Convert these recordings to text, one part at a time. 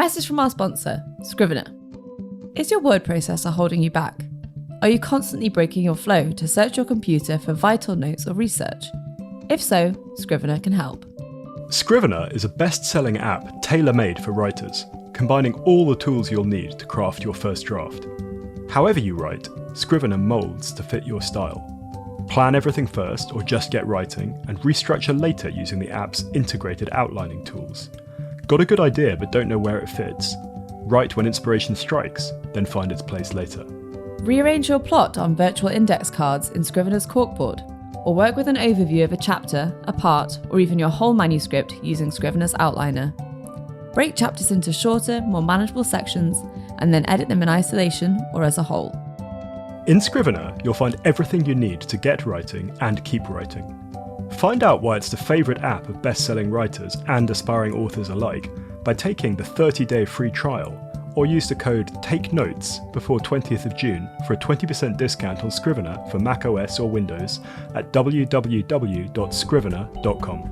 message from our sponsor, Scrivener. Is your word processor holding you back? Are you constantly breaking your flow to search your computer for vital notes or research? If so, Scrivener can help. Scrivener is a best-selling app tailor-made for writers, combining all the tools you'll need to craft your first draft. However you write, Scrivener molds to fit your style. Plan everything first or just get writing, and restructure later using the app's integrated outlining tools. Got a good idea but don't know where it fits? Write when inspiration strikes, then find its place later. Rearrange your plot on virtual index cards in Scrivener's corkboard, or work with an overview of a chapter, a part, or even your whole manuscript using Scrivener's outliner. Break chapters into shorter, more manageable sections, and then edit them in isolation or as a whole. In Scrivener, you'll find everything you need to get writing and keep writing. Find out why it's the favourite app of best-selling writers and aspiring authors alike by taking the 30-day free trial, or use the code TAKENOTES before 20th of June for a 20% discount on Scrivener for macOS or Windows at www.scrivener.com.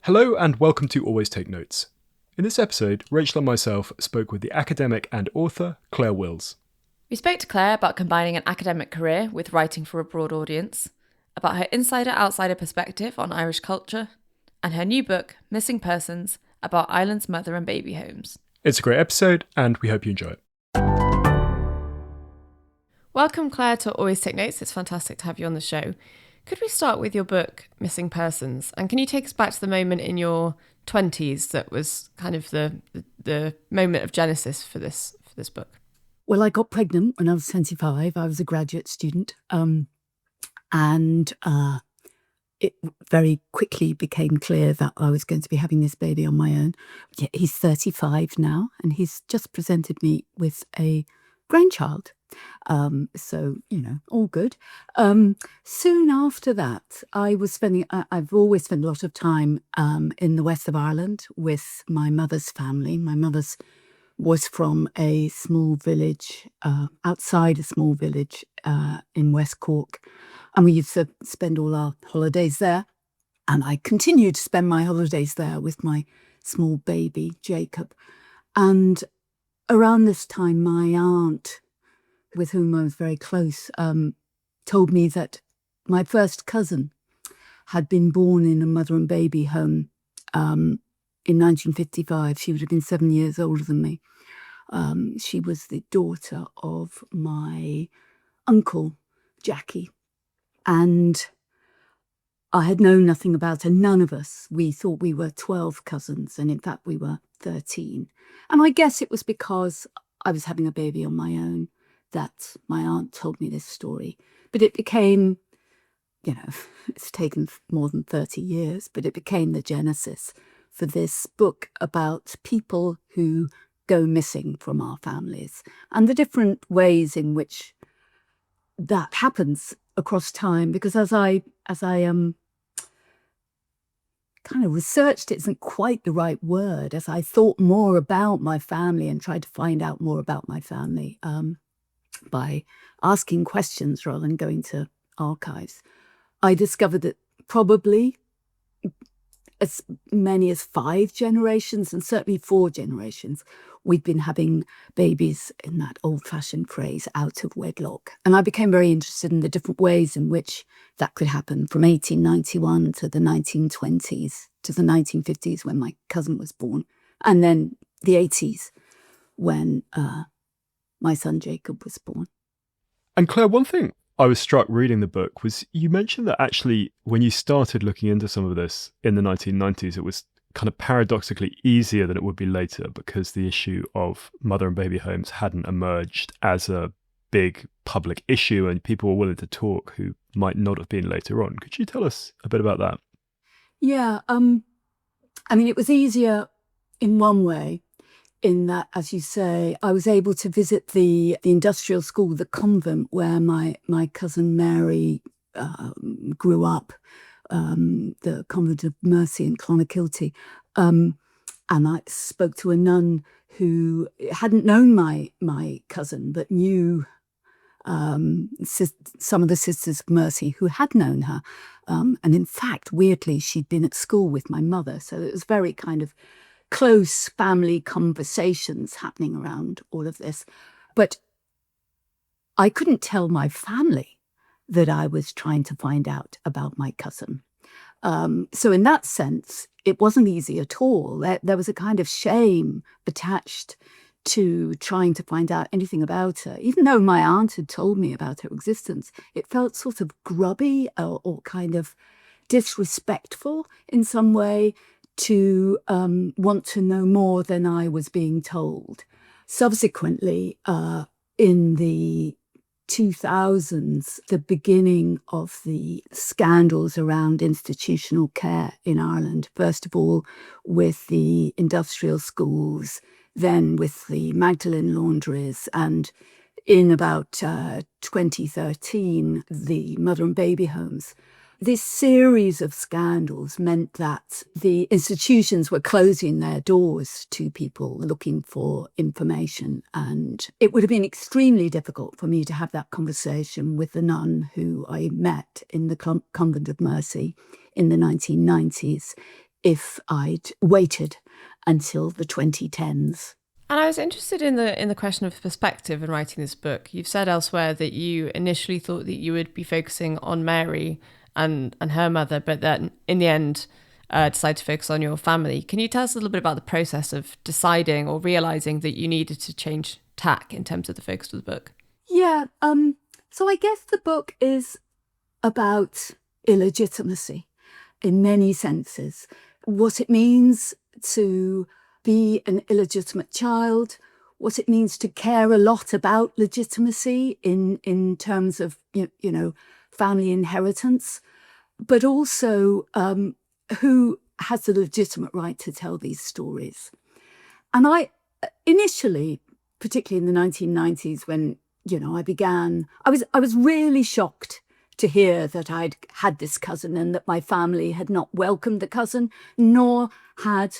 Hello and welcome to Always Take Notes. In this episode, Rachel and myself spoke with the academic and author Clair Wills. We spoke to Claire about combining an academic career with writing for a broad audience, about her insider-outsider perspective on Irish culture, and her new book, Missing Persons, about Ireland's mother and baby homes. It's a great episode, and we hope you enjoy it. Welcome, Claire, to Always Take Notes. It's fantastic to have you on the show. Could we start with your book, Missing Persons? And can you take us back to the moment in your 20s that was kind of the moment of genesis for this book? Well, I got pregnant when I was 25. I was a graduate student. It very quickly became clear that I was going to be having this baby on my own. Yeah, he's 35 now, and he's just presented me with a grandchild. So, all good. Soon after that, I've always spent a lot of time in the west of Ireland with my mother's family. My mother's was from a small village, outside a small village in West Cork. And we used to spend all our holidays there. And I continued to spend my holidays there with my small baby, Jacob. And around this time, my aunt, with whom I was very close, told me that my first cousin had been born in a mother and baby home in 1955. She would have been 7 years older than me. She was the daughter of my uncle, Jackie. And I had known nothing about her. None of us. We thought we were 12 cousins, and in fact we were 13. And I guess it was because I was having a baby on my own that my aunt told me this story. But it became, it's taken more than 30 years, but it became the genesis for this book about people who go missing from our families and the different ways in which that happens across time. Because as I kind of researched, it isn't quite the right word, as I thought more about my family and tried to find out more about my family by asking questions rather than going to archives, I discovered that probably as many as 5 generations, and certainly 4 generations, we'd been having babies, in that old-fashioned phrase, out of wedlock. And I became very interested in the different ways in which that could happen, from 1891 to the 1920s, to the 1950s when my cousin was born, and then the 80s when my son Jacob was born. And Claire, one thing I was struck reading the book was you mentioned that actually when you started looking into some of this in the 1990s, it was kind of paradoxically easier than it would be later because the issue of mother and baby homes hadn't emerged as a big public issue and people were willing to talk who might not have been later on. Could you tell us a bit about that? Yeah, it was easier in one way, in that, as you say, I was able to visit the industrial school, the convent where my cousin Mary grew up, the Convent of Mercy in Clonakilty. And I spoke to a nun who hadn't known my cousin, but knew some of the Sisters of Mercy who had known her. And in fact, weirdly, she'd been at school with my mother. So it was very kind of close family conversations happening around all of this. But I couldn't tell my family that I was trying to find out about my cousin. So in that sense, it wasn't easy at all. There was a kind of shame attached to trying to find out anything about her. Even though my aunt had told me about her existence, it felt sort of grubby or kind of disrespectful in some way to want to know more than I was being told. Subsequently, in the 2000s, the beginning of the scandals around institutional care in Ireland, first of all with the industrial schools, then with the Magdalene laundries, and in about 2013, the mother and baby homes. This series of scandals meant that the institutions were closing their doors to people looking for information. And it would have been extremely difficult for me to have that conversation with the nun who I met in the Convent of Mercy in the 1990s if I'd waited until the 2010s. And I was interested in the question of perspective in writing this book. You've said elsewhere that you initially thought that you would be focusing on Mary and her mother, but then in the end decided to focus on your family. Can you tell us a little bit about the process of deciding or realising that you needed to change tack in terms of the focus of the book? Yeah, so I guess the book is about illegitimacy in many senses. What it means to be an illegitimate child, what it means to care a lot about legitimacy in terms of, you know, family inheritance, but also who has the legitimate right to tell these stories. And I initially, particularly in the 1990s, when, you know, I was really shocked to hear that I'd had this cousin and that my family had not welcomed the cousin, nor had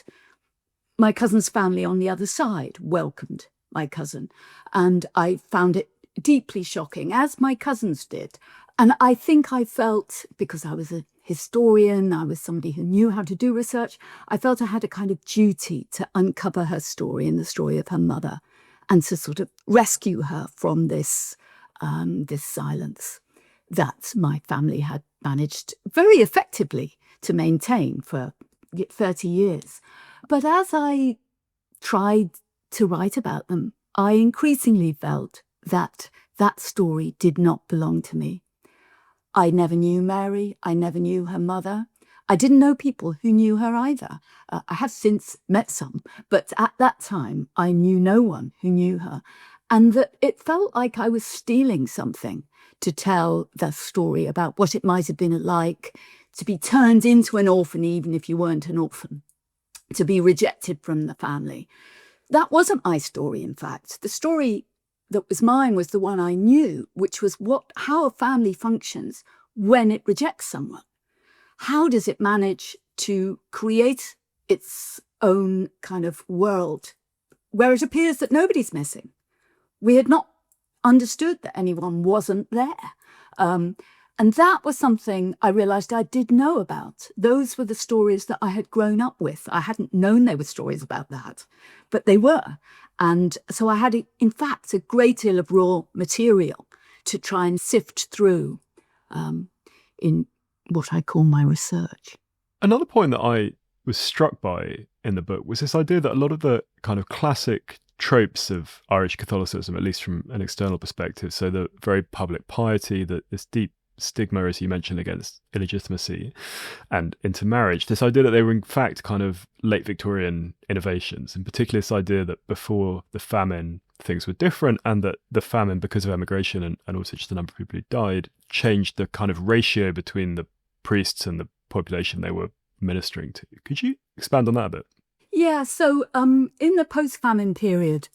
my cousin's family on the other side welcomed my cousin. And I found it deeply shocking, as my cousins did. And I think I felt, because I was a historian, I was somebody who knew how to do research, I felt I had a kind of duty to uncover her story and the story of her mother and to sort of rescue her from this silence that my family had managed very effectively to maintain for 30 years. But as I tried to write about them, I increasingly felt that that story did not belong to me. I never knew Mary. I never knew her mother. I didn't know people who knew her either. I have since met some, but at that time, I knew no one who knew her. And that it felt like I was stealing something to tell the story about what it might have been like to be turned into an orphan, even if you weren't an orphan, to be rejected from the family. That wasn't my story, in fact. The story that was mine was the one I knew, which was how a family functions when it rejects someone. How does it manage to create its own kind of world where it appears that nobody's missing? We had not understood that anyone wasn't there. And that was something I realised I did know about. Those were the stories that I had grown up with. I hadn't known there were stories about that, but they were. And so I had, in fact, a great deal of raw material to try and sift through in what I call my research. Another point that I was struck by in the book was this idea that a lot of the kind of classic tropes of Irish Catholicism, at least from an external perspective, so the very public piety, this deep stigma, as you mentioned, against illegitimacy and intermarriage, this idea that they were in fact kind of late Victorian innovations, in particular this idea that before the famine things were different, and that the famine, because of emigration and also just the number of people who died, changed the kind of ratio between the priests and the population they were ministering to. Could you expand on that a bit? Yeah, so in the post-famine period,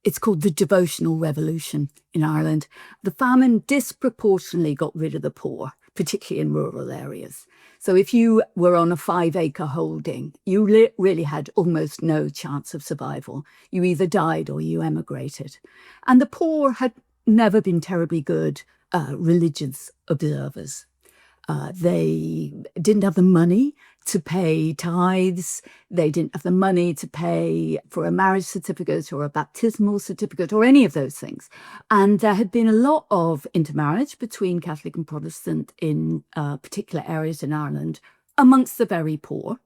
it's called the devotional revolution in Ireland. The famine disproportionately got rid of the poor, particularly in rural areas. So if you were on a 5-acre holding, you really had almost no chance of survival. You either died or you emigrated. And the poor had never been terribly good religious observers. They didn't have the money to pay tithes. They didn't have the money to pay for a marriage certificate or a baptismal certificate or any of those things. And there had been a lot of intermarriage between Catholic and Protestant in particular areas in Ireland amongst the very poor.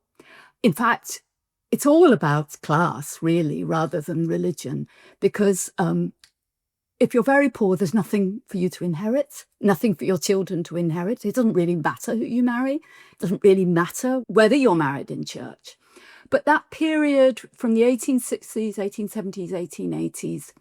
In fact, it's all about class, really, rather than religion, because if you're very poor, there's nothing for you to inherit, nothing for your children to inherit. It doesn't really matter who you marry. It doesn't really matter whether you're married in church. But that period from the 1860s, 1870s, 1880s,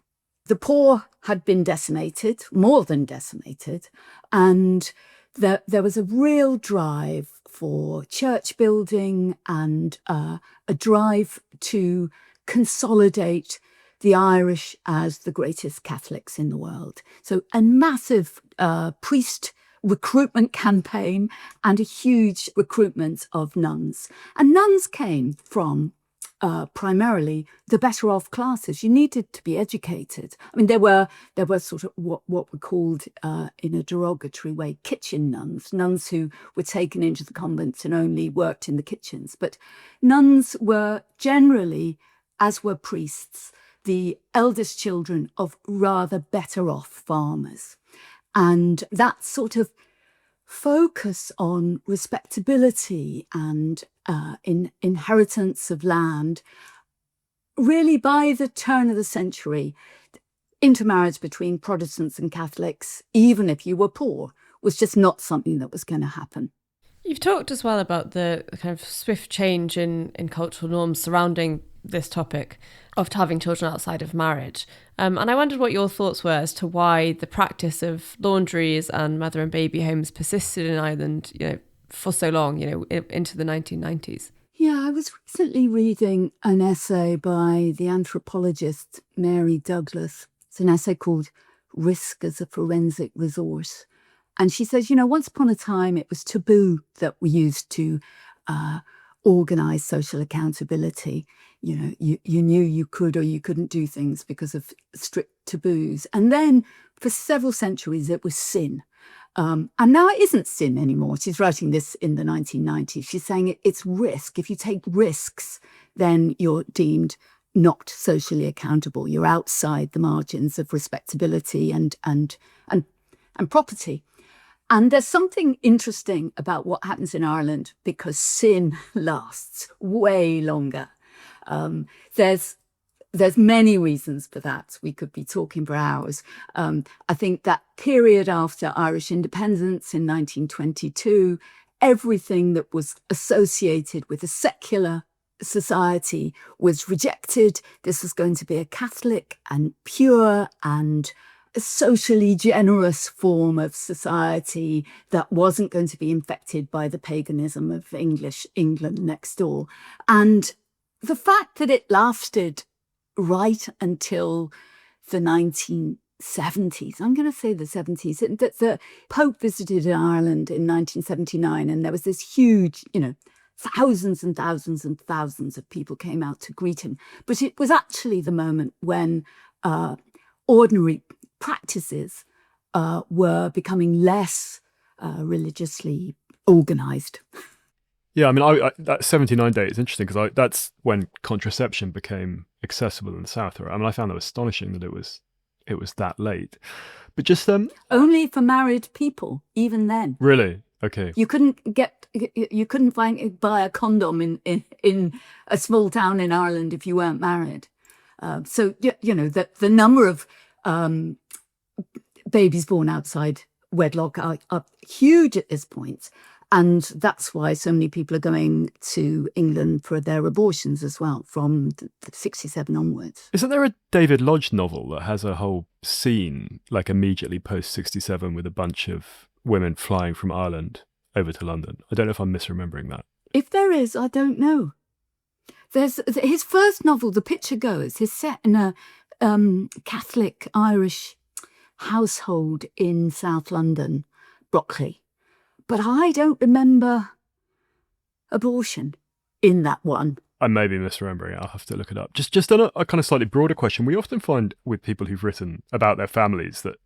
the poor had been decimated, more than decimated. And there was a real drive for church building and a drive to consolidate the Irish as the greatest Catholics in the world. So a massive priest recruitment campaign and a huge recruitment of nuns. And nuns came from primarily the better off classes. You needed to be educated. I mean, there were sort of what were called in a derogatory way kitchen nuns who were taken into the convents and only worked in the kitchens. But nuns were generally, as were priests, the eldest children of rather better off farmers. And that sort of focus on respectability and inheritance of land, really by the turn of the century, intermarriage between Protestants and Catholics, even if you were poor, was just not something that was going to happen. You've talked as well about the kind of swift change in cultural norms surrounding this topic of having children outside of marriage. And I wondered what your thoughts were as to why the practice of laundries and mother and baby homes persisted in Ireland, for so long, into the 1990s. Yeah, I was recently reading an essay by the anthropologist Mary Douglas. It's an essay called Risk as a Forensic Resource. And she says, once upon a time, it was taboo that we used to organise social accountability. You knew you could or you couldn't do things because of strict taboos. And then for several centuries, it was sin. And now it isn't sin anymore. She's writing this in the 1990s. She's saying it's risk. If you take risks, then you're deemed not socially accountable. You're outside the margins of respectability and property. And there's something interesting about what happens in Ireland because sin lasts way longer. There's many reasons for that. We could be talking for hours. I think that period after Irish independence in 1922, everything that was associated with a secular society was rejected. This was going to be a Catholic and pure and socially generous form of society that wasn't going to be infected by the paganism of England next door. And the fact that it lasted right until the 1970s, I'm going to say the 70s, that the Pope visited Ireland in 1979, and there was this huge, thousands and thousands and thousands of people came out to greet him. But it was actually the moment when ordinary practices were becoming less religiously organised. Yeah, I mean, that 79 date is interesting because that's when contraception became accessible in the South. I mean, I found that astonishing that it was that late. But just only for married people, even then. Really? Okay. You couldn't buy a condom in a small town in Ireland if you weren't married. So the number of babies born outside wedlock are huge at this point. And that's why so many people are going to England for their abortions as well, from 67 onwards. Isn't there a David Lodge novel that has a whole scene, like immediately post 67, with a bunch of women flying from Ireland over to London? I don't know if I'm misremembering that. If there is, I don't know. There's his first novel, The Picture Goers, is set in a Catholic Irish household in South London, Brockley. But I don't remember abortion in that one. I may be misremembering it. I'll have to look it up. Just on a kind of slightly broader question, we often find with people who've written about their families that,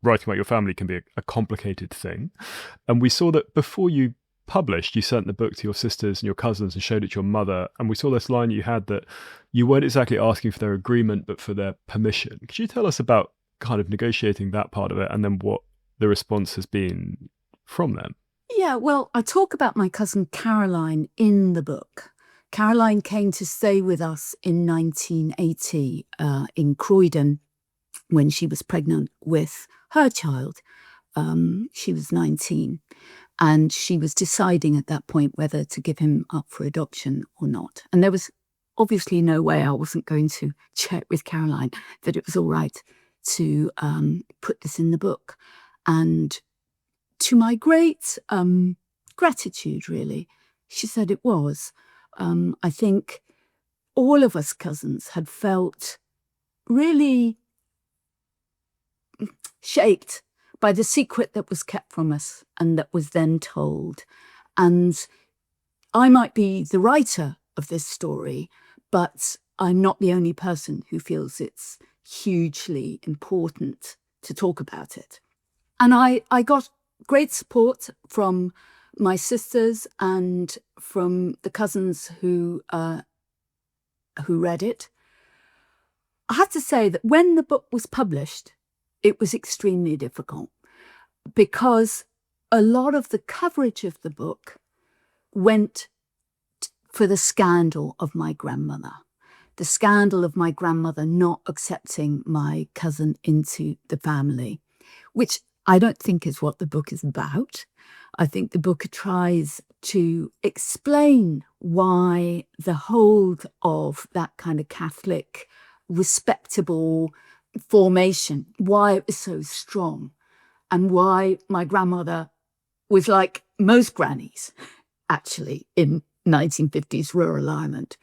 writing about your family can be a complicated thing. And we saw that before you published, you sent the book to your sisters and your cousins and showed it to your mother. And we saw this line you had that you weren't exactly asking for their agreement, but for their permission. Could you tell us about kind of negotiating that part of it and then what the response has been from them? Yeah, well, I talk about my cousin Caroline in the book. Caroline came to stay with us in 1980 in Croydon when she was pregnant with her child. She was 19 and she was deciding at that point whether to give him up for adoption or not. And there was obviously no way I wasn't going to check with Caroline that it was all right to put this in the book. And to my great gratitude, really, she said it was. I think all of us cousins had felt really shaped by the secret that was kept from us and that was then told. And I might be the writer of this story, but I'm not the only person who feels it's hugely important to talk about it. And I got great support from my sisters and from the cousins who read it. I have to say that when the book was published, it was extremely difficult because a lot of the coverage of the book went for the scandal of my grandmother. The scandal of my grandmother not accepting my cousin into the family, which I don't think is what the book is about. I think the book tries to explain why the hold of that kind of Catholic, respectable formation, why it was so strong, and why my grandmother was like most grannies, actually, in 1950s rural Ireland.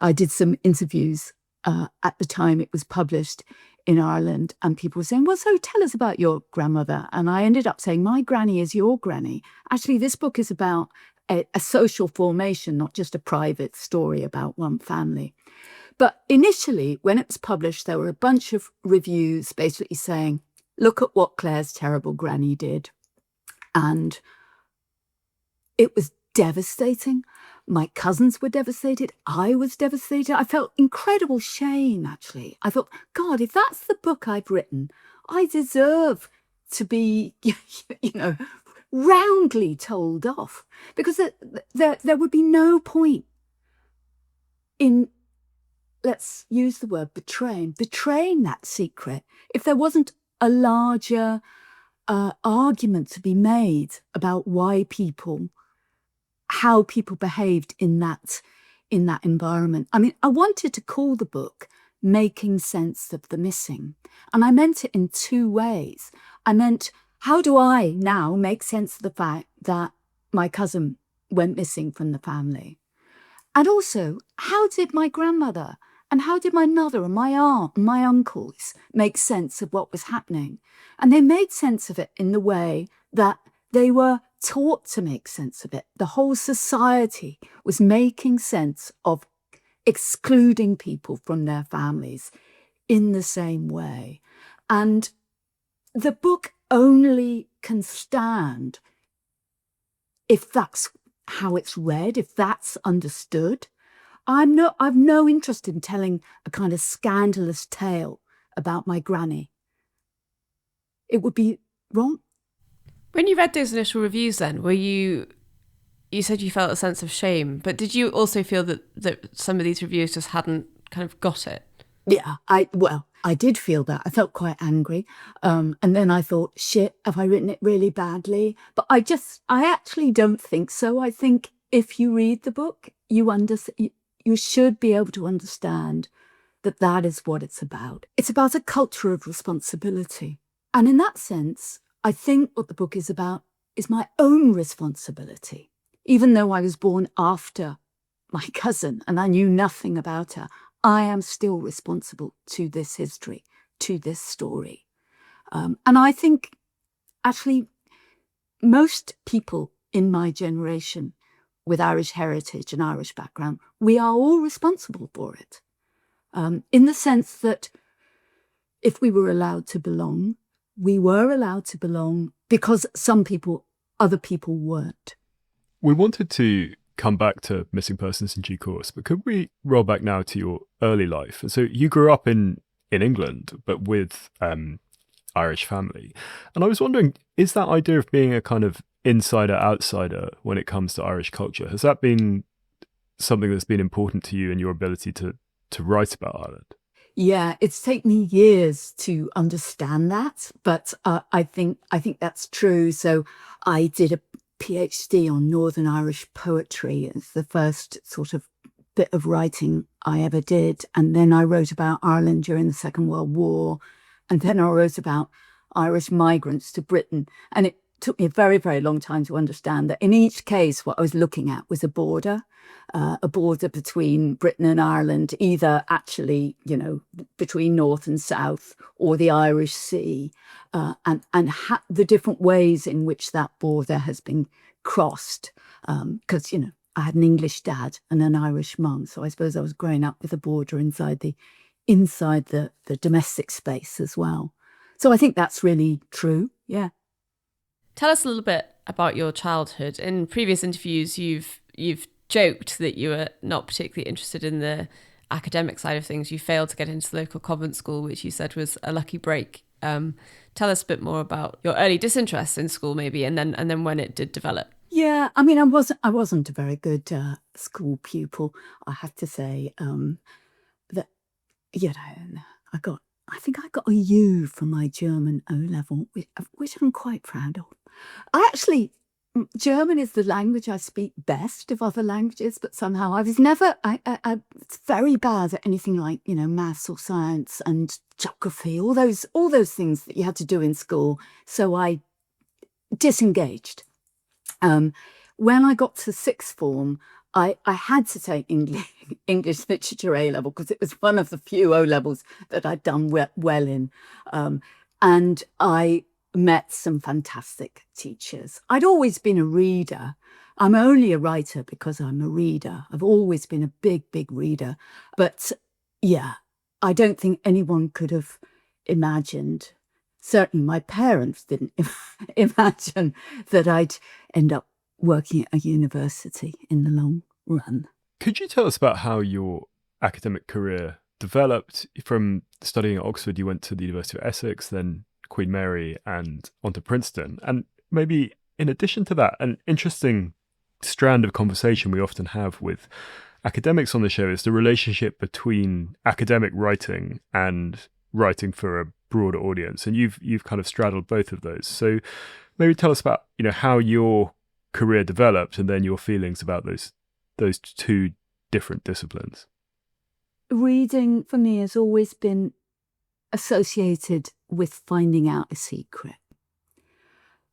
I did some interviews at the time it was published in Ireland, and people were saying, well, so tell us about your grandmother. And I ended up saying, my granny is your granny. Actually, this book is about a social formation, not just a private story about one family. But initially, when it was published, there were a bunch of reviews basically saying, look at what Claire's terrible granny did. And it was devastating. My cousins were devastated. I was devastated. I felt incredible shame, actually. I thought, God, if that's the book I've written, I deserve to be, roundly told off. Because there would be no point in, let's use the word betraying that secret if there wasn't a larger argument to be made about how people behaved in that environment. I mean, I wanted to call the book Making Sense of the Missing. And I meant it in two ways. I meant, how do I now make sense of the fact that my cousin went missing from the family? And also, how did my grandmother and how did my mother and my aunt and my uncles make sense of what was happening? And they made sense of it in the way that they were taught to make sense of it. The whole society was making sense of excluding people from their families in the same way. And the book only can stand if that's how it's read, if that's understood. I've no interest in telling a kind of scandalous tale about my granny. It would be wrong. When you read those initial reviews then, you said you felt a sense of shame, but did you also feel that some of these reviews just hadn't kind of got it? Yeah, I did feel that. I felt quite angry. And then I thought, shit, have I written it really badly? But I actually don't think so. I think if you read the book, you should be able to understand that is what it's about. It's about a culture of responsibility. And in that sense, I think what the book is about is my own responsibility. Even though I was born after my cousin and I knew nothing about her, I am still responsible to this history, to this story. And I think actually most people in my generation with Irish heritage and Irish background, we are all responsible for it. In the sense that if we were allowed to belong, we were allowed to belong because other people weren't. We wanted to come back to missing persons in due course, but could we roll back now to your early life? And so you grew up in England, but with Irish family. And I was wondering, is that idea of being a kind of insider outsider when it comes to Irish culture, has that been something that's been important to you in your ability to write about Ireland? Yeah, it's taken me years to understand that, but I think that's true. So I did a PhD on Northern Irish poetry. It's the first sort of bit of writing I ever did. And then I wrote about Ireland during the Second World War. And then I wrote about Irish migrants to Britain. And it took me a very, very long time to understand that in each case, what I was looking at was a border between Britain and Ireland, either actually, between North and South or the Irish Sea, and the different ways in which that border has been crossed. Because, I had an English dad and an Irish mum. So I suppose I was growing up with a border inside the domestic space as well. So I think that's really true. Yeah. Tell us a little bit about your childhood. In previous interviews, you've joked that you were not particularly interested in the academic side of things. You failed to get into the local convent school, which you said was a lucky break. Tell us a bit more about your early disinterest in school, maybe, and then when it did develop. Yeah, I mean, I wasn't a very good school pupil. I have to say that I think I got a U for my German O level, which I'm quite proud of. German is the language I speak best of other languages, but somehow I was never very bad at anything like, maths or science and geography, all those things that you had to do in school. So I disengaged. When I got to sixth form, I had to take English literature A level because it was one of the few O levels that I'd done well in. And I met some fantastic teachers. I'd always been a reader. I'm only a writer because I'm a reader. I've always been a big, big reader. But yeah, I don't think anyone could have imagined, certainly my parents didn't imagine that I'd end up working at a university in the long run. Could you tell us about how your academic career developed? From studying at Oxford, you went to the University of Essex, then Queen Mary, and on to Princeton. And maybe in addition to that, an interesting strand of conversation we often have with academics on the show is the relationship between academic writing and writing for a broader audience. And you've kind of straddled both of those. So maybe tell us about, how your career developed and then your feelings about those two different disciplines. Reading for me has always been associated with finding out a secret.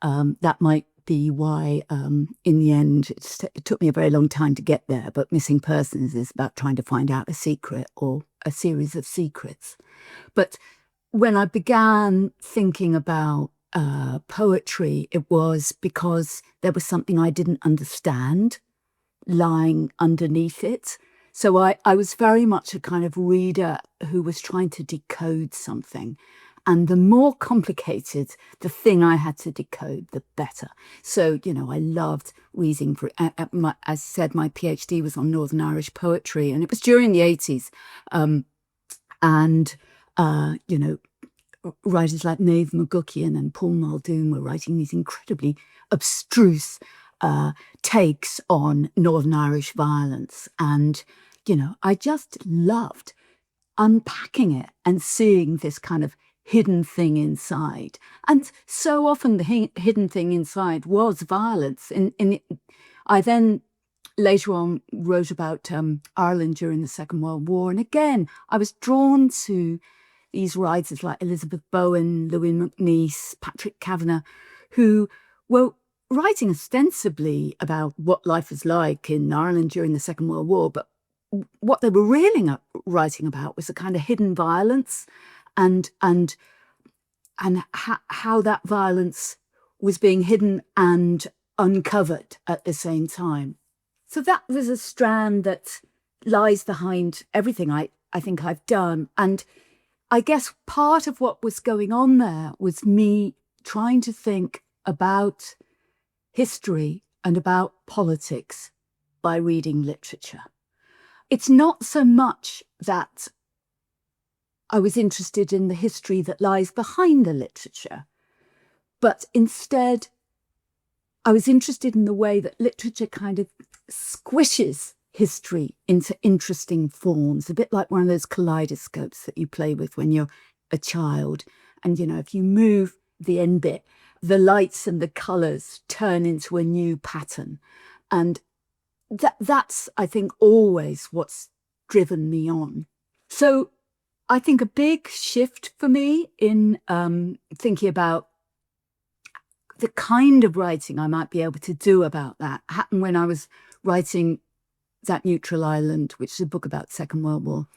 That might be why, in the end, it took me a very long time to get there, but Missing Persons is about trying to find out a secret or a series of secrets. But when I began thinking about poetry, it was because there was something I didn't understand lying underneath it. So I was very much a kind of reader who was trying to decode something. And the more complicated the thing I had to decode, the better. So, I loved reading. As I said, my PhD was on Northern Irish poetry, and it was during the 80s. Writers like Naomh McGuckian and Paul Muldoon were writing these incredibly abstruse takes on Northern Irish violence. And, I just loved unpacking it and seeing this kind of hidden thing inside. And so often the hidden thing inside was violence. I then later on wrote about Ireland during the Second World War. And again, I was drawn to these writers like Elizabeth Bowen, Louis MacNeice, Patrick Kavanagh, who were writing ostensibly about what life was like in Ireland during the Second World War, but what they were really writing about was the kind of hidden violence and how that violence was being hidden and uncovered at the same time. So that was a strand that lies behind everything I think I've done. And I guess part of what was going on there was me trying to think about history and about politics by reading literature. It's not so much that I was interested in the history that lies behind the literature, but instead I was interested in the way that literature kind of squishes history into interesting forms, a bit like one of those kaleidoscopes that you play with when you're a child. And, if you move the end bit, the lights and the colours turn into a new pattern. And that's, I think, always what's driven me on. So I think a big shift for me in thinking about the kind of writing I might be able to do about that happened when I was writing That Neutral Island, which is a book about the Second World War.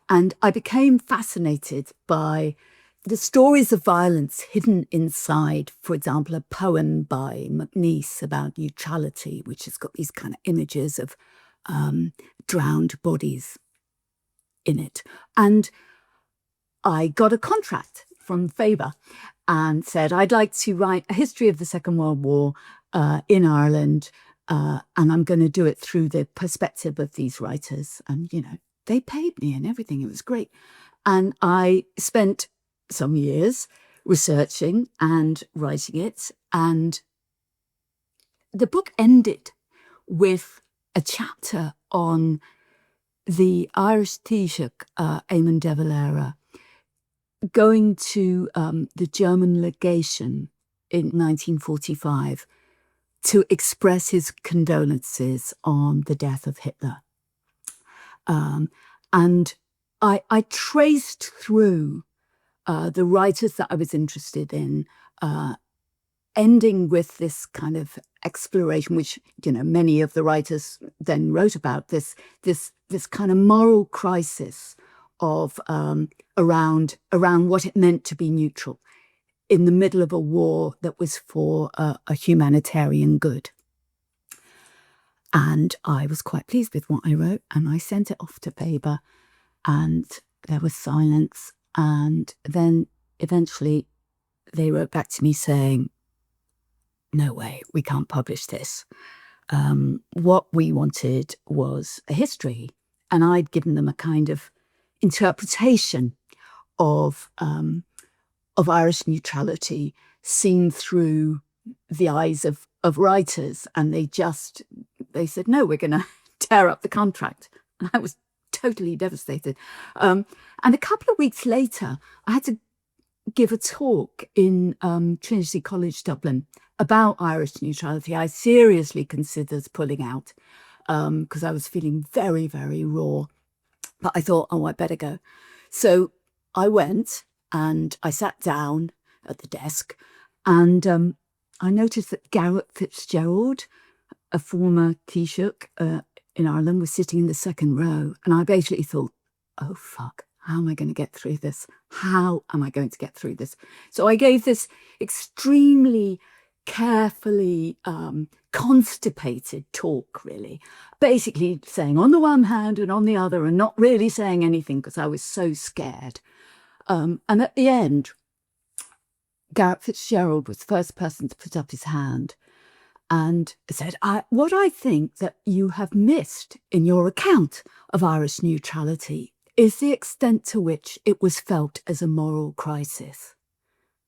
And I became fascinated by the stories of violence hidden inside, for example, a poem by MacNeice about neutrality, which has got these kind of images of drowned bodies in it. And I got a contract from Faber and said, I'd like to write a history of the Second World War in Ireland, and I'm going to do it through the perspective of these writers. And, they paid me and everything. It was great. And I spent some years researching and writing it. And the book ended with a chapter on the Irish Taoiseach, Eamon de Valera, going to the German legation in 1945 to express his condolences on the death of Hitler. And I traced through the writers that I was interested in, ending with this kind of exploration, which, many of the writers then wrote about, this kind of moral crisis of around what it meant to be neutral in the middle of a war that was for a humanitarian good. And I was quite pleased with what I wrote, and I sent it off to Faber, and there was silence. And then eventually they wrote back to me saying, no way, we can't publish this. What we wanted was a history. And I'd given them a kind of interpretation of Irish neutrality seen through the eyes of writers. And they said, no, we're going to tear up the contract. And I was totally devastated. And a couple of weeks later, I had to give a talk in Trinity College, Dublin, about Irish neutrality. I seriously considered pulling out because I was feeling very, very raw. But I thought, I better go. So I went and I sat down at the desk, and I noticed that Garrett Fitzgerald, a former Taoiseach in Ireland, was sitting in the second row. And I basically thought, oh, fuck, how am I going to get through this? How am I going to get through this? So I gave this extremely carefully constipated talk, really, basically saying on the one hand and on the other, and not really saying anything because I was so scared. And at the end, Garrett Fitzgerald was the first person to put up his hand and said, what I think that you have missed in your account of Irish neutrality is the extent to which it was felt as a moral crisis.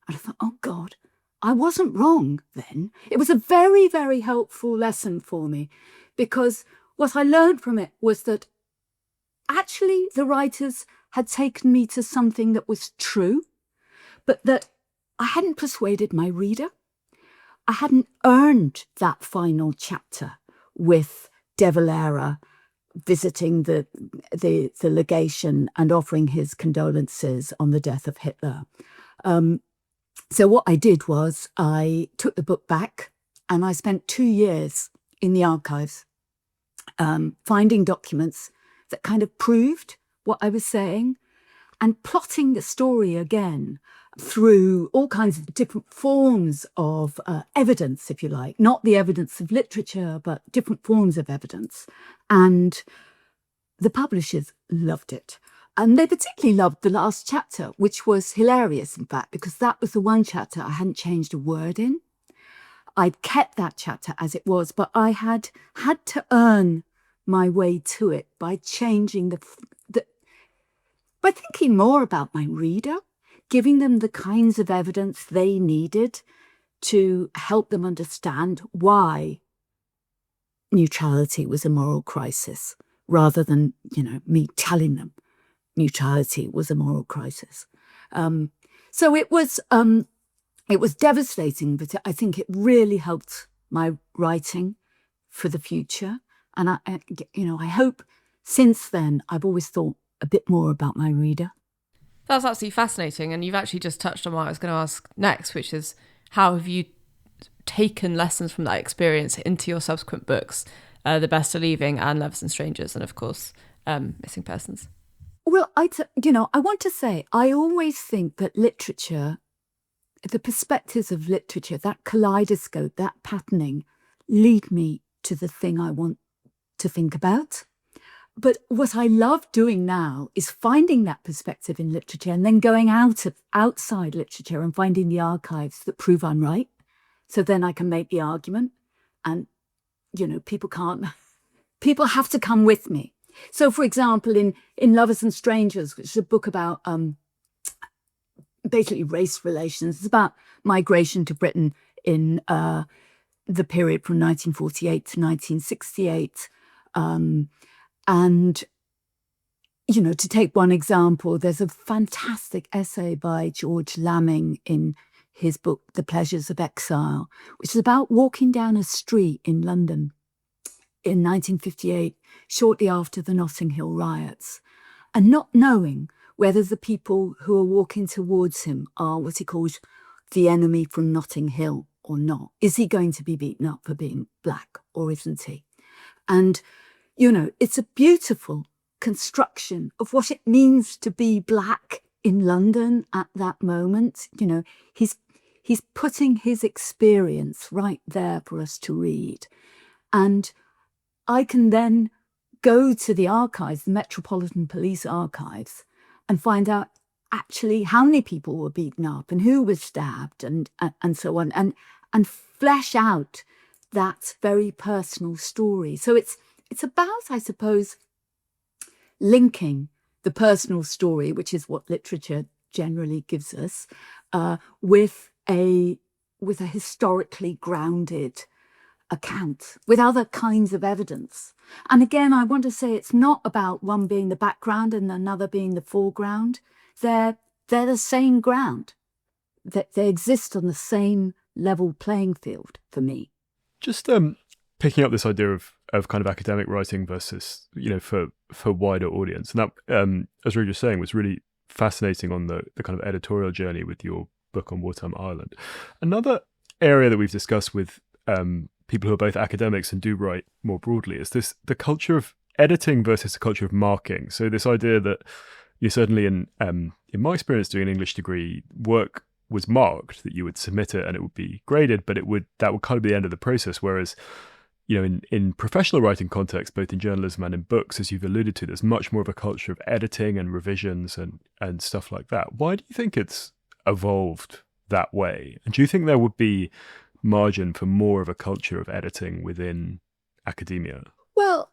And I thought, oh God, I wasn't wrong then. It was a very, very helpful lesson for me, because what I learned from it was that actually the writers had taken me to something that was true, but that I hadn't persuaded my reader. I hadn't earned that final chapter with De Valera visiting the legation and offering his condolences on the death of Hitler. So what I did was I took the book back, and I spent 2 years in the archives finding documents that kind of proved what I was saying, and plotting the story again through all kinds of different forms of evidence, if you like, not the evidence of literature, but different forms of evidence. And the publishers loved it. And they particularly loved the last chapter, which was hilarious, in fact, because that was the one chapter I hadn't changed a word in. I'd kept that chapter as it was, but I had to earn my way to it by changing by thinking more about my reader, giving them the kinds of evidence they needed to help them understand why neutrality was a moral crisis, rather than, me telling them neutrality was a moral crisis. So it was devastating, but I think it really helped my writing for the future. And I hope since then I've always thought a bit more about my reader. That's absolutely fascinating. And you've actually just touched on what I was going to ask next, which is how have you taken lessons from that experience into your subsequent books, The Best Are Leaving and Lovers and Strangers, and of course, Missing Persons? Well, I want to say, I always think that literature, the perspectives of literature, that kaleidoscope, that patterning, lead me to the thing I want to think about. But what I love doing now is finding that perspective in literature and then going outside literature and finding the archives that prove I'm right. So then I can make the argument, and, people have to come with me. So, for example, in Lovers and Strangers, which is a book about basically race relations, it's about migration to Britain in the period from 1948 to 1968. And, to take one example, there's a fantastic essay by George Lamming in his book, The Pleasures of Exile, which is about walking down a street in London in 1958, shortly after the Notting Hill riots, and not knowing whether the people who are walking towards him are what he calls the enemy from Notting Hill or not. Is he going to be beaten up for being black, or isn't he? And it's a beautiful construction of what it means to be black in London at that moment. He's putting his experience right there for us to read. And I can then go to the archives, the Metropolitan Police archives, and find out actually how many people were beaten up and who was stabbed and so on, and flesh out that very personal story. So it's about, I suppose, linking the personal story, which is what literature generally gives us, with a historically grounded account, with other kinds of evidence. And again, I want to say it's not about one being the background and another being the foreground. They're the same ground. They exist on the same level playing field for me. Just picking up this idea of kind of academic writing versus, for wider audience. And that, as Ruth was saying, was really fascinating on the kind of editorial journey with your book on Wartime Ireland. Another area that we've discussed with people who are both academics and do write more broadly is the culture of editing versus the culture of marking. So this idea that certainly in my experience doing an English degree, work was marked, that you would submit it and it would be graded, but that would kind of be the end of the process. Whereas, in professional writing context, both in journalism and in books, as you've alluded to, there's much more of a culture of editing and revisions and stuff like that. Why do you think it's evolved that way? And do you think there would be margin for more of a culture of editing within academia? Well,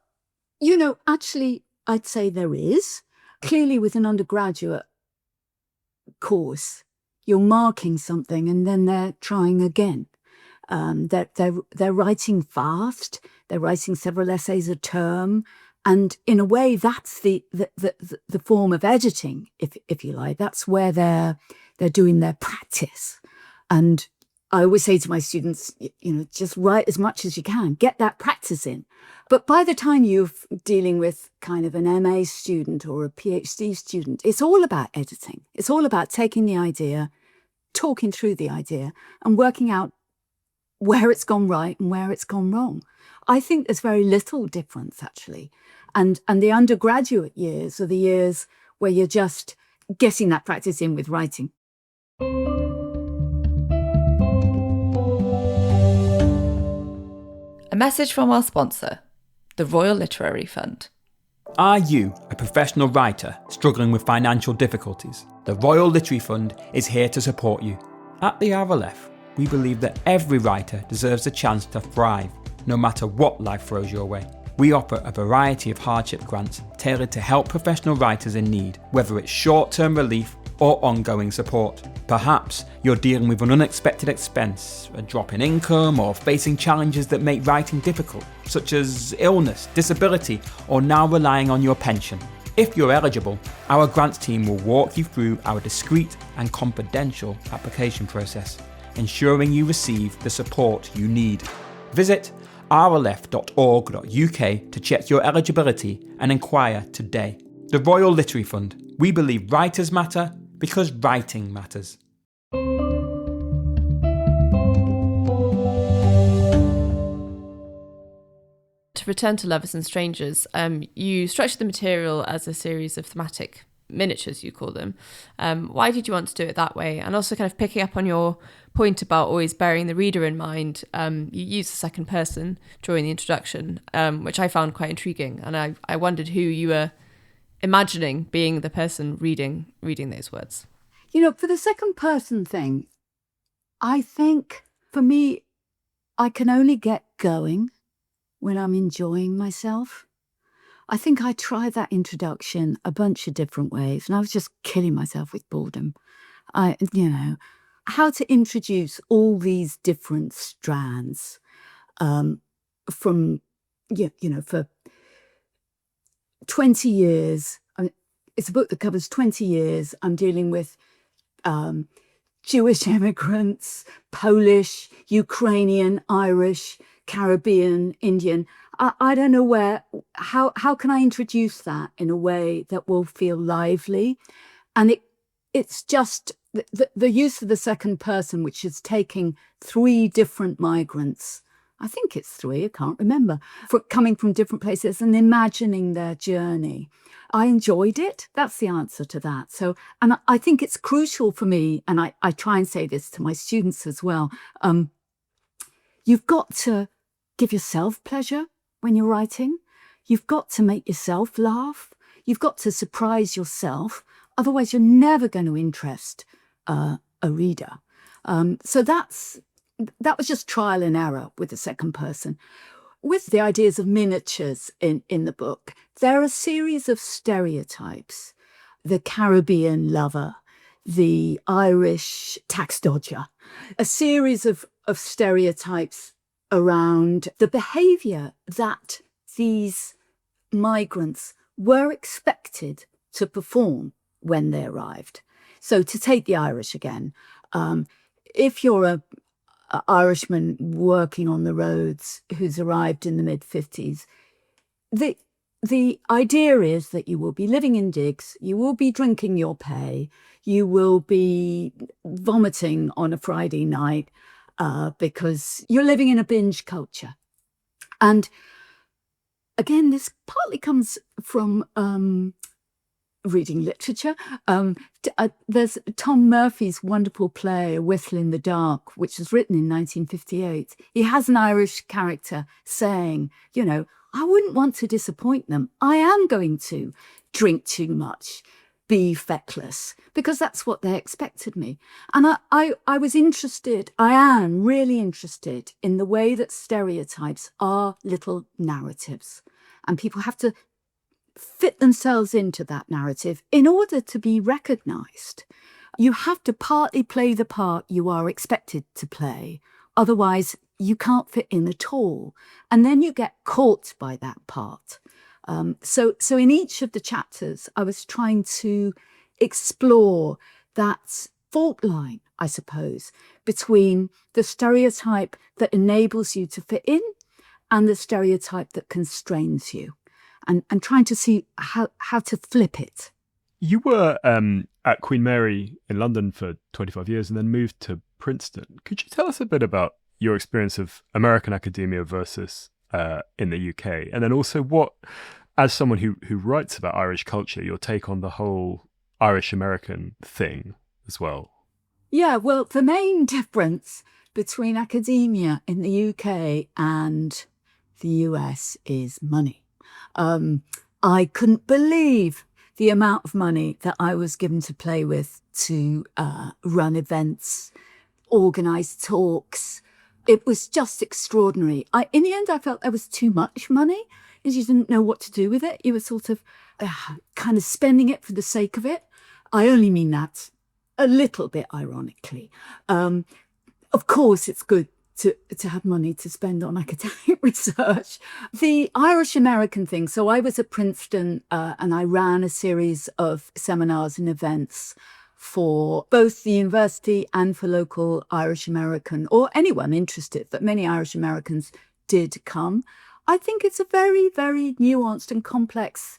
actually, I'd say there is. Clearly, with an undergraduate course, you're marking something and then they're trying again. They're writing fast. They're writing several essays a term, and in a way, that's the form of editing, if you like. That's where they're doing their practice. And I always say to my students, just write as much as you can, get that practice in. But by the time you're dealing with kind of an MA student or a PhD student, it's all about editing. It's all about taking the idea, talking through the idea, and working out where it's gone right and where it's gone wrong. I think there's very little difference, actually. And the undergraduate years are the years where you're just getting that practice in with writing. A message from our sponsor, the Royal Literary Fund. Are you a professional writer struggling with financial difficulties? The Royal Literary Fund is here to support you. At the RLF, we believe that every writer deserves a chance to thrive, no matter what life throws your way. We offer a variety of hardship grants tailored to help professional writers in need, whether it's short-term relief or ongoing support. Perhaps you're dealing with an unexpected expense, a drop in income, or facing challenges that make writing difficult, such as illness, disability, or now relying on your pension. If you're eligible, our grants team will walk you through our discreet and confidential application process, ensuring you receive the support you need. Visit rlf.org.uk to check your eligibility and inquire today. The Royal Literary Fund. We believe writers matter because writing matters. To return to Lovers and Strangers, you structure the material as a series of thematic miniatures, you call them. Why did you want to do it that way? And also kind of picking up on your point about always bearing the reader in mind, you use the second person during the introduction, which I found quite intriguing. And I wondered who you were imagining being the person reading those words. You know, for the second person thing, I think for me, I can only get going when I'm enjoying myself. I think I tried that introduction a bunch of different ways and I was just killing myself with boredom. How to introduce all these different strands for 20 years. It's a book that covers 20 years. I'm dealing with Jewish immigrants, Polish, Ukrainian, Irish, Caribbean, Indian. I don't know how can I introduce that in a way that will feel lively? And it's just the use of the second person, which is taking 3 different migrants. I think it's 3, I can't remember, coming from different places and imagining their journey. I enjoyed it. That's the answer to that. So, and I think it's crucial for me, and I try and say this to my students as well. You've got to give yourself pleasure when you're writing. You've got to make yourself laugh. You've got to surprise yourself. Otherwise, you're never going to interest a reader. So that was just trial and error with the second person. With the ideas of miniatures in the book, there are a series of stereotypes. The Caribbean lover, the Irish tax dodger, a series of stereotypes around the behaviour that these migrants were expected to perform when they arrived. So to take the Irish again, if you're a Irishman working on the roads who's arrived in the mid-50s, the idea is that you will be living in digs, you will be drinking your pay, you will be vomiting on a Friday night because you're living in a binge culture. And again, this partly comes from reading literature. There's Tom Murphy's wonderful play, A Whistle in the Dark, which was written in 1958. He has an Irish character saying, I wouldn't want to disappoint them. I am going to drink too much, be feckless, because that's what they expected me. And I was interested, I am really interested in the way that stereotypes are little narratives. And people have to fit themselves into that narrative in order to be recognised. You have to partly play the part you are expected to play. Otherwise, you can't fit in at all. And then you get caught by that part. So in each of the chapters, I was trying to explore that fault line, I suppose, between the stereotype that enables you to fit in and the stereotype that constrains you. And trying to see how to flip it. You were at Queen Mary in London for 25 years and then moved to Princeton. Could you tell us a bit about your experience of American academia versus in the UK? And then also what, as someone who writes about Irish culture, your take on the whole Irish American thing as well. Yeah, well, the main difference between academia in the UK and the US is money. I couldn't believe the amount of money that I was given to play with to run events, organise talks. It was just extraordinary. In the end, I felt there was too much money, and you didn't know what to do with it. You were sort of kind of spending it for the sake of it. I only mean that a little bit ironically. Of course, it's good to have money to spend on academic research. The Irish American thing. So I was at Princeton and I ran a series of seminars and events for both the university and for local Irish American or anyone interested, but many Irish Americans did come. I think it's a very, very nuanced and complex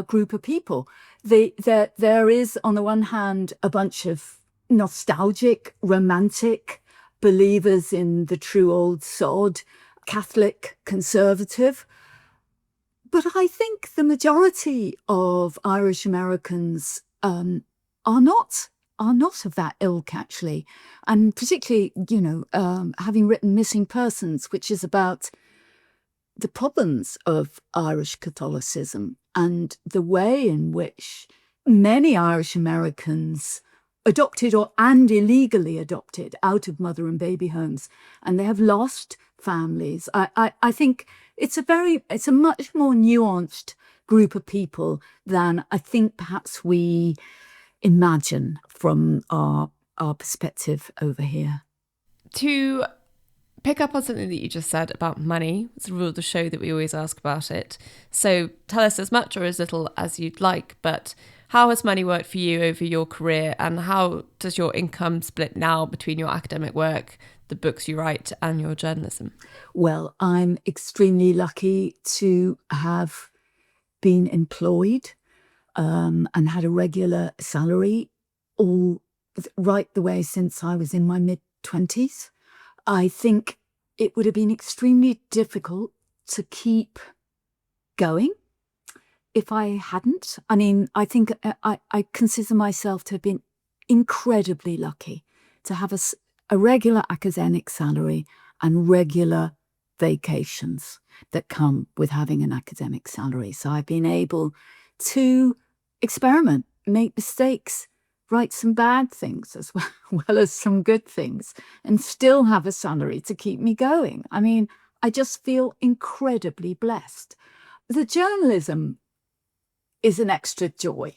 group of people. There is, on the one hand, a bunch of nostalgic, romantic believers in the true old sod, Catholic, conservative. But I think the majority of Irish Americans are not of that ilk, actually. And particularly, having written Missing Persons, which is about the problems of Irish Catholicism and the way in which many Irish Americans adopted and illegally adopted out of mother and baby homes, and they have lost families. I think it's a much more nuanced group of people than I think perhaps we imagine from our perspective over here. To pick up on something that you just said about money, it's a rule of the show that we always ask about it. So tell us as much or as little as you'd like, but how has money worked for you over your career, and how does your income split now between your academic work, the books you write, and your journalism? Well, I'm extremely lucky to have been employed and had a regular salary right the way since I was in my mid-20s. I think it would have been extremely difficult to keep going if I hadn't. I mean, I think I consider myself to have been incredibly lucky to have a regular academic salary and regular vacations that come with having an academic salary. So I've been able to experiment, make mistakes, write some bad things as well as some good things, and still have a salary to keep me going. I mean, I just feel incredibly blessed. The journalism is an extra joy.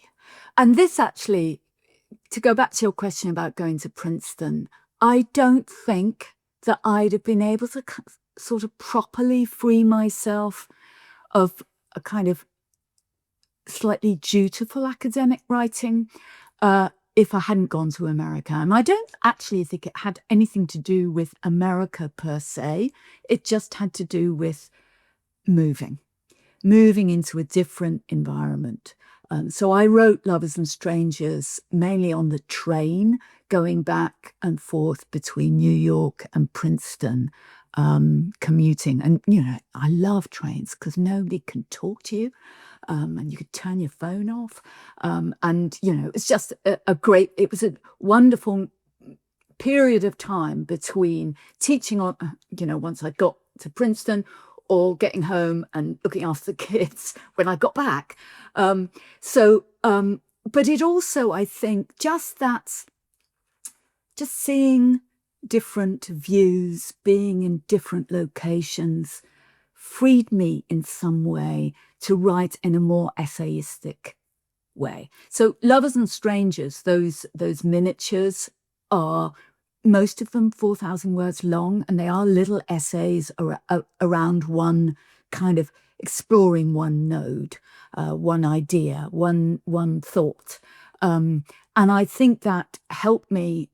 And this actually, to go back to your question about going to Princeton, I don't think that I'd have been able to sort of properly free myself of a kind of slightly dutiful academic writing if I hadn't gone to America. And I don't actually think it had anything to do with America per se. It just had to do with moving into a different environment. So I wrote Lovers and Strangers mainly on the train, going back and forth between New York and Princeton, commuting. And, I love trains because nobody can talk to you. And you could turn your phone off. And, it's just it was a wonderful period of time between teaching on, once I got to Princeton, or getting home and looking after the kids when I got back. But it also, I think, just seeing different views, being in different locations, freed me in some way to write in a more essayistic way. So Lovers and Strangers, those miniatures are most of them 4,000 words long, and they are little essays around one kind of exploring one node, one idea, one thought. And I think that helped me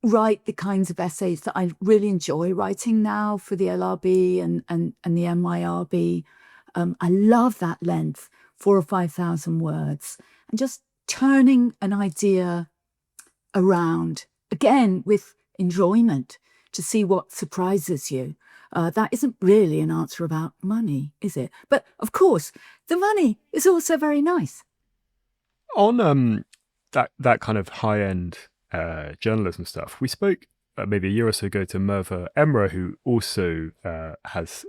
write the kinds of essays that I really enjoy writing now for the LRB and the MYRB. I love that length, 4,000 or 5,000 words, and just turning an idea around, again, with enjoyment, to see what surprises you. That isn't really an answer about money, is it? But of course, the money is also very nice. On that kind of high end journalism stuff, we spoke maybe a year or so ago to Merva Emra, who also has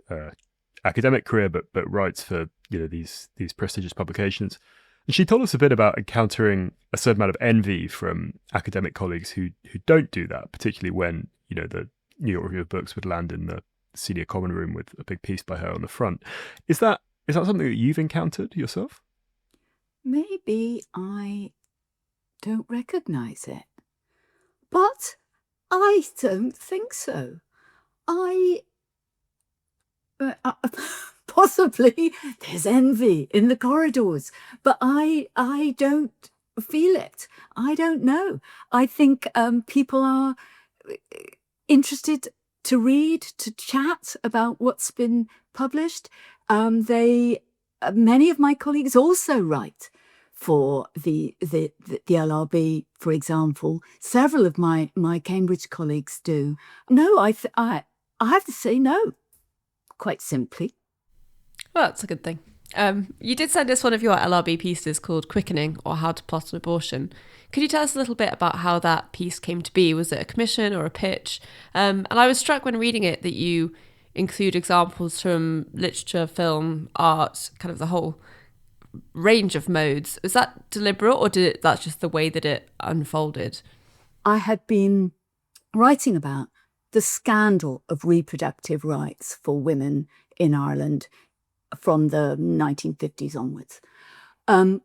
academic career but writes for these prestigious publications. And she told us a bit about encountering a certain amount of envy from academic colleagues who don't do that, particularly when the New York Review of Books would land in the senior common room with a big piece by her on the front. Is that something that you've encountered yourself? Maybe I don't recognise it, but I don't think so. Possibly there's envy in the corridors, but I don't feel it. I don't know. I think people are interested to read, to chat about what's been published. Many of my colleagues also write for the LRB, for example. Several of my Cambridge colleagues do. No, I have to say no, quite simply. Well, that's a good thing. You did send us one of your LRB pieces called Quickening, or How to Plot an Abortion. Could you tell us a little bit about how that piece came to be? Was it a commission or a pitch? And I was struck when reading it that you include examples from literature, film, art, kind of the whole range of modes. Was that deliberate, or that's just the way that it unfolded? I had been writing about the scandal of reproductive rights for women in Ireland from the 1950s onwards. And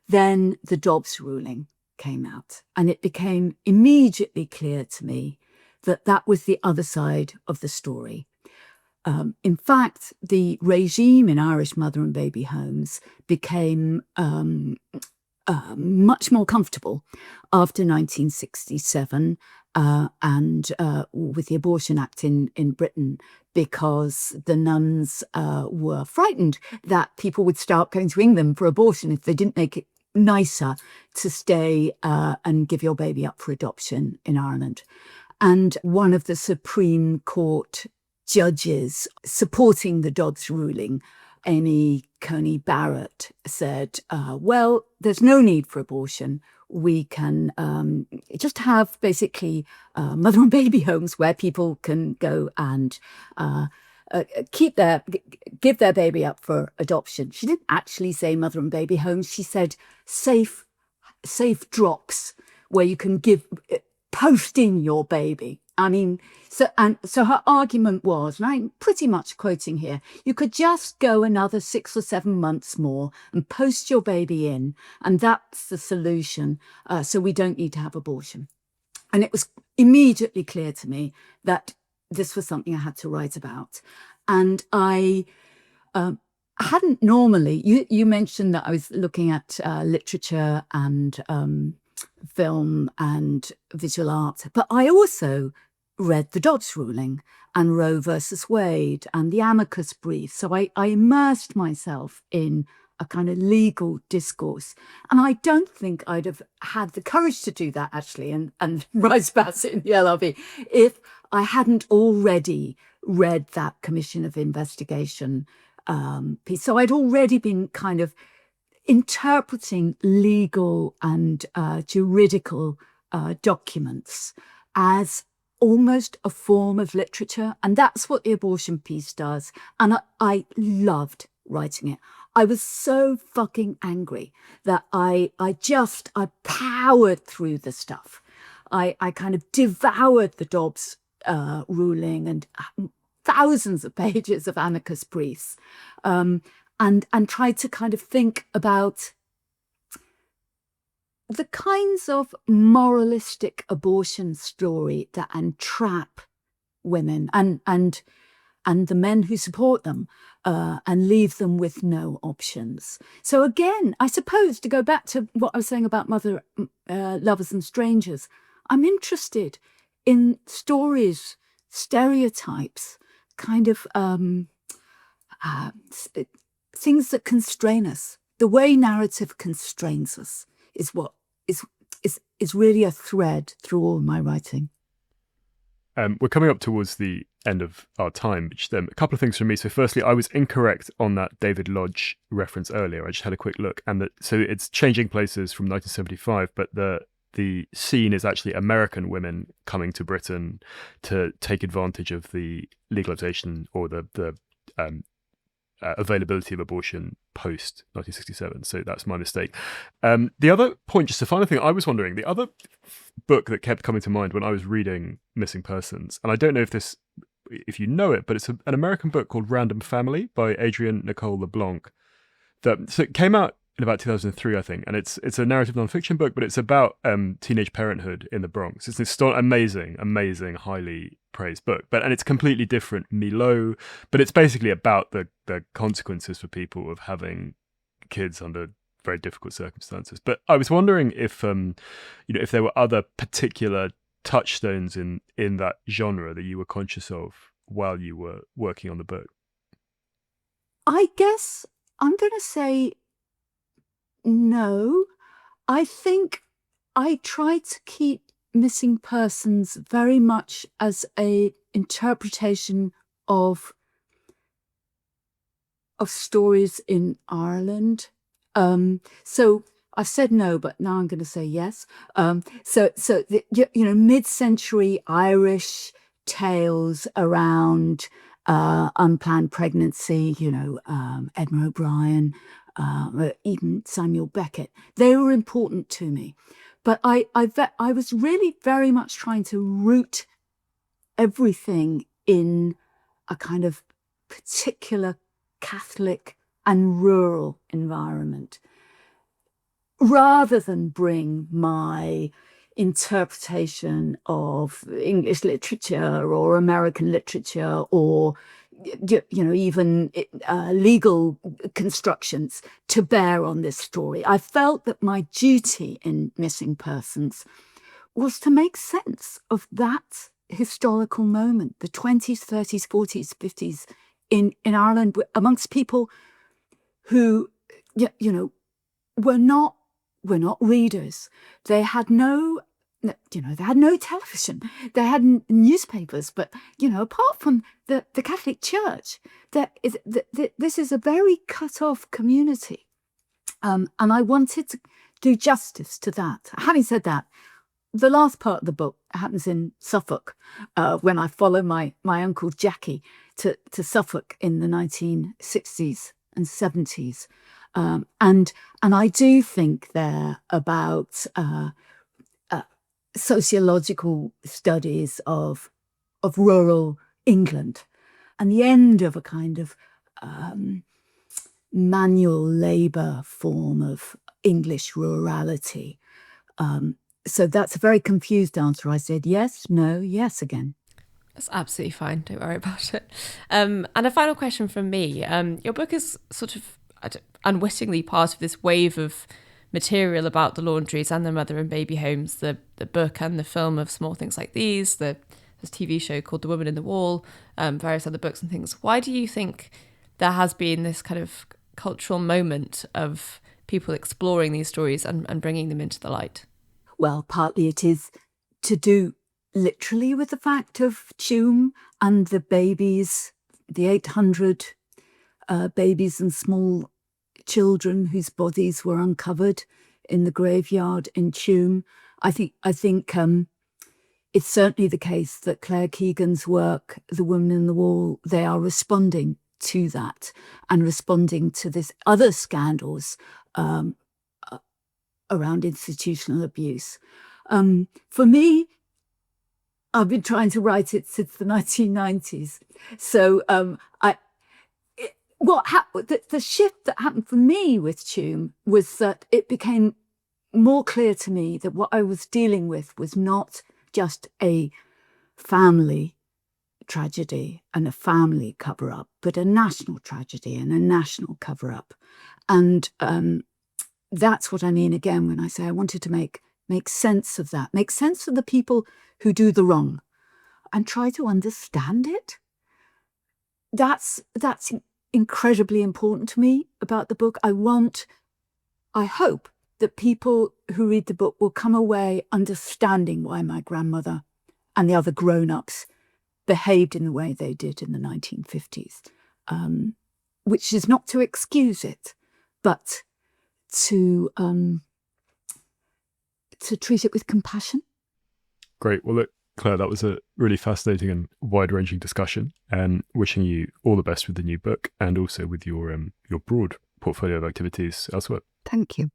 then the Dobbs ruling came out, and it became immediately clear to me that that was the other side of the story. In fact, the regime in Irish mother and baby homes became much more comfortable after 1967 and with the Abortion Act in Britain, because the nuns were frightened that people would start going to England for abortion if they didn't make it nicer to stay and give your baby up for adoption in Ireland. And one of the Supreme Court judges supporting the Dobbs ruling, Amy Coney Barrett, said, well, there's no need for abortion. We can just have basically mother and baby homes where people can go and give their baby up for adoption. She didn't actually say mother and baby homes. She said safe drops where you can post in your baby. I mean, so her argument was, and I'm pretty much quoting here, you could just go another 6 or 7 months more and post your baby in, and that's the solution. So we don't need to have abortion. And it was immediately clear to me that this was something I had to write about. And I hadn't normally, you mentioned that I was looking at literature and film and visual art, but I also read the Dobbs ruling and Roe versus Wade and the amicus brief. So I immersed myself in a kind of legal discourse. And I don't think I'd have had the courage to do that, actually, and write about it in the LRB if I hadn't already read that Commission of Investigation piece. So I'd already been kind of interpreting legal and juridical documents as almost a form of literature. And that's what the abortion piece does. And I loved writing it. I was so fucking angry that I powered through the stuff. I kind of devoured the Dobbs ruling and thousands of pages of amicus briefs, and tried to kind of think about the kinds of moralistic abortion story that entrap women and the men who support them, and leave them with no options. So again, I suppose, to go back to what I was saying about mother lovers and strangers, I'm interested in stories, stereotypes, kind of things that constrain us. The way narrative constrains us is what is really a thread through all my writing. we're coming up towards the end of our time. Which, a couple of things from me. So firstly, I was incorrect on that David Lodge reference earlier. I just had a quick look, and so it's Changing Places from 1975, but the scene is actually American women coming to Britain to take advantage of the legalization or the availability of abortion post 1967. So that's my mistake. The other point, just a final thing, I was wondering, the other book that kept coming to mind when I was reading Missing Persons, and I don't know if you know it, but it's an American book called Random Family by Adrienne Nicole LeBlanc. So it came out in about 2003, I think, and it's a narrative nonfiction book, but it's about teenage parenthood in the Bronx. It's this amazing, highly praised book, and it's completely different milieu, but it's basically about the consequences for people of having kids under very difficult circumstances. But I was wondering if if there were other particular touchstones in that genre that you were conscious of while you were working on the book. I guess I'm going to say no. I think I tried to keep Missing Persons very much as a interpretation of stories in Ireland. So I said no, but now I'm going to say yes. So mid-century Irish tales around unplanned pregnancy, Edmund O'Brien, even Samuel Beckett, they were important to me. But I was really very much trying to root everything in a kind of particular Catholic and rural environment, rather than bring my interpretation of English literature or American literature or even legal constructions to bear on this story. I felt that my duty in Missing Persons was to make sense of that historical moment, the 20s, 30s, 40s, 50s in Ireland, amongst people who, were not readers. They had no television. They had newspapers, but apart from the Catholic Church, this is a very cut-off community, and I wanted to do justice to that. Having said that, the last part of the book happens in Suffolk, when I follow my uncle Jackie to Suffolk in the 1960s and 70s, and I do think there about sociological studies of rural England and the end of a kind of manual labour form of English rurality. So that's a very confused answer. I said yes, no, yes again. That's absolutely fine. Don't worry about it. And a final question from me. Your book is sort of unwittingly part of this wave of material about the laundries and the mother and baby homes, the book and the film of Small Things Like These, this TV show called The Woman in the Wall, various other books and things. Why do you think there has been this kind of cultural moment of people exploring these stories and bringing them into the light? Well, partly it is to do literally with the fact of Tuam and the babies, the 800 babies and small children whose bodies were uncovered in the graveyard in Tuam. I think it's certainly the case that Claire Keegan's work, The Woman in the Wall, they are responding to that and responding to this other scandals around institutional abuse. For me, I've been trying to write it since the 1990s. So the shift that happened for me with Tuam was that it became more clear to me that what I was dealing with was not just a family tragedy and a family cover-up, but a national tragedy and a national cover-up. And that's what I mean again when I say I wanted to make sense of that, make sense of the people who do the wrong and try to understand it. That's incredibly important to me about the book. I hope that people who read the book will come away understanding why my grandmother and the other grown-ups behaved in the way they did in the 1950s, which is not to excuse it, but to treat it with compassion. Great. Well, look, Claire, that was a really fascinating and wide-ranging discussion. Wishing you all the best with the new book and also with your broad portfolio of activities elsewhere. Thank you.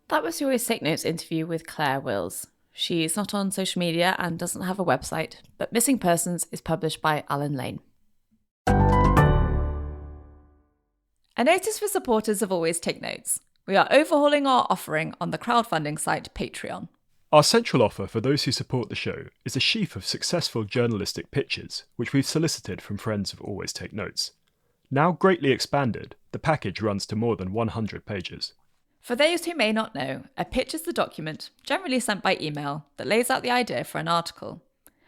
That was your Always Take Notes interview with Clair Wills. She is not on social media and doesn't have a website, but Missing Persons is published by Alan Lane. A notice for supporters of Always Take Notes. We are overhauling our offering on the crowdfunding site Patreon. Our central offer for those who support the show is a sheaf of successful journalistic pitches, which we've solicited from friends of Always Take Notes. Now greatly expanded, the package runs to more than 100 pages. For those who may not know, a pitch is the document, generally sent by email, that lays out the idea for an article.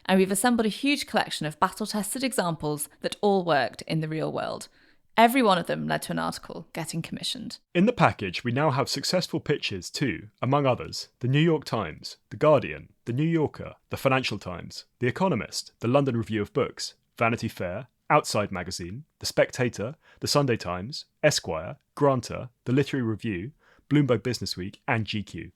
And we've assembled a huge collection of battle-tested examples that all worked in the real world. Every one of them led to an article getting commissioned. In the package, we now have successful pitches to, among others, The New York Times, The Guardian, The New Yorker, The Financial Times, The Economist, The London Review of Books, Vanity Fair, Outside Magazine, The Spectator, The Sunday Times, Esquire, Granta, The Literary Review, Bloomberg Businessweek, and GQ.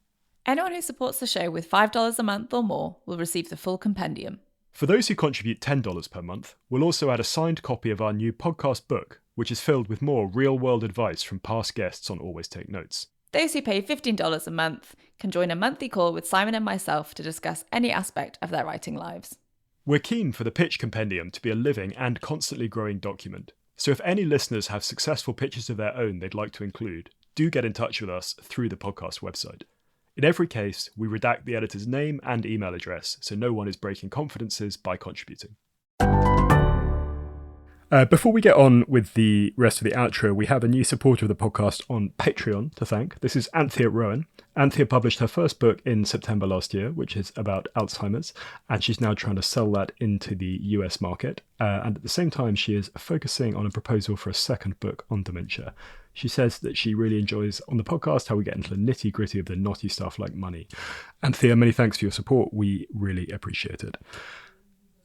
Anyone who supports the show with $5 a month or more will receive the full compendium. For those who contribute $10 per month, we'll also add a signed copy of our new podcast book, which is filled with more real-world advice from past guests on Always Take Notes. Those who pay $15 a month can join a monthly call with Simon and myself to discuss any aspect of their writing lives. We're keen for the pitch compendium to be a living and constantly growing document. So if any listeners have successful pitches of their own they'd like to include, do get in touch with us through the podcast website. In every case, we redact the editor's name and email address, so no one is breaking confidences by contributing. Before we get on with the rest of the outro, we have a new supporter of the podcast on Patreon to thank. This is Anthea Rowan. Anthea published her first book in September last year, which is about Alzheimer's, and she's now trying to sell that into the US market. And at the same time, she is focusing on a proposal for a second book on dementia. She says that she really enjoys on the podcast how we get into the nitty-gritty of the knotty stuff like money. Anthea, many thanks for your support. We really appreciate it.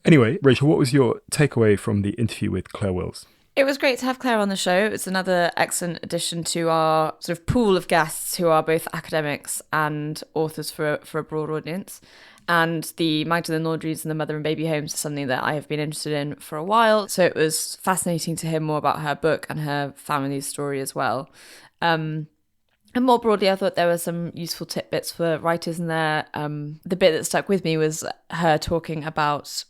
Anyway, Rachel, what was your takeaway from the interview with Clair Wills? It was great to have Claire on the show. It's another excellent addition to our sort of pool of guests who are both academics and authors for a broad audience. And the Magdalene Laundries and the Mother and Baby Homes is something that I have been interested in for a while. So it was fascinating to hear more about her book and her family's story as well. And more broadly, I thought there were some useful tidbits for writers in there. The bit that stuck with me was her talking about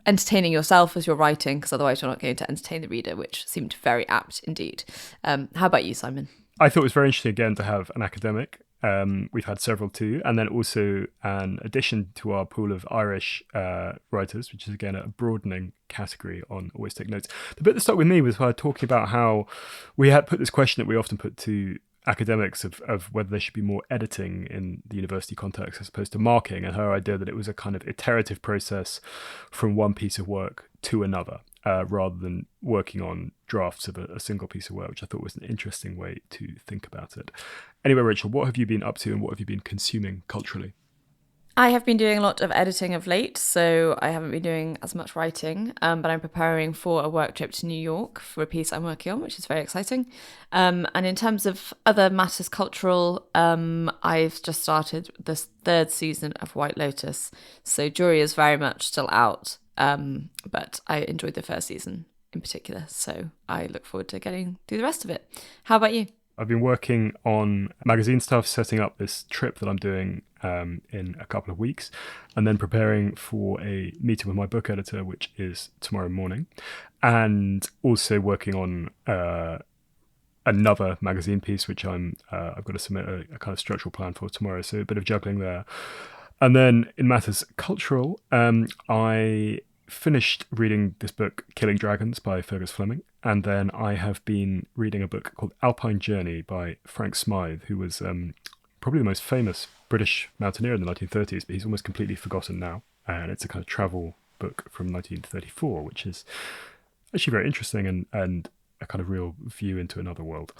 entertaining yourself as you're writing, because otherwise you're not going to entertain the reader, which seemed very apt indeed. How about you, Simon? I thought it was very interesting again to have an academic. We've had several too, and then also an addition to our pool of Irish writers, which is again a broadening category on Always Take Notes. The bit that stuck with me was her talking about how we had put this question that we often put to academics of whether there should be more editing in the university context as opposed to marking, and her idea that it was a kind of iterative process from one piece of work to another, rather than working on drafts of a single piece of work, which I thought was an interesting way to think about it. Anyway, Rachel, what have you been up to and what have you been consuming culturally? I have been doing a lot of editing of late, so I haven't been doing as much writing, but I'm preparing for a work trip to New York for a piece I'm working on, which is very exciting. And in terms of other matters cultural, I've just started this third season of White Lotus, so jury is very much still out, but I enjoyed the first season in particular, so I look forward to getting through the rest of it. How about you? I've been working on magazine stuff, setting up this trip that I'm doing in a couple of weeks, and then preparing for a meeting with my book editor, which is tomorrow morning, and also working on another magazine piece, which I've got to submit a kind of structural plan for tomorrow, so a bit of juggling there. And then in matters cultural, I finished reading this book, Killing Dragons by Fergus Fleming, and then I have been reading a book called Alpine Journey by Frank Smythe, who was probably the most famous British mountaineer in the 1930s, but he's almost completely forgotten now. And it's a kind of travel book from 1934, which is actually very interesting and a kind of real view into another world.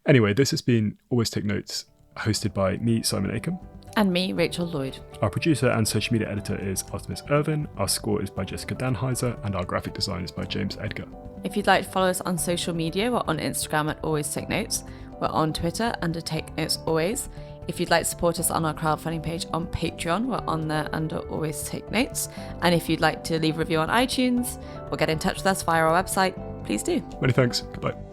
Anyway, this has been Always Take Notes hosted by me, Simon Acomb. And me, Rachel Lloyd. Our producer and social media editor is Artemis Irvin, our score is by Jessica Danheiser, and our graphic design is by James Edgar. If you'd like to follow us on social media, we're on Instagram at Always Take Notes. We're on Twitter under Take Notes Always. If you'd like to support us on our crowdfunding page on Patreon, we're on there under Always Take Notes. And if you'd like to leave a review on iTunes or get in touch with us via our website, please do. Many thanks. Goodbye.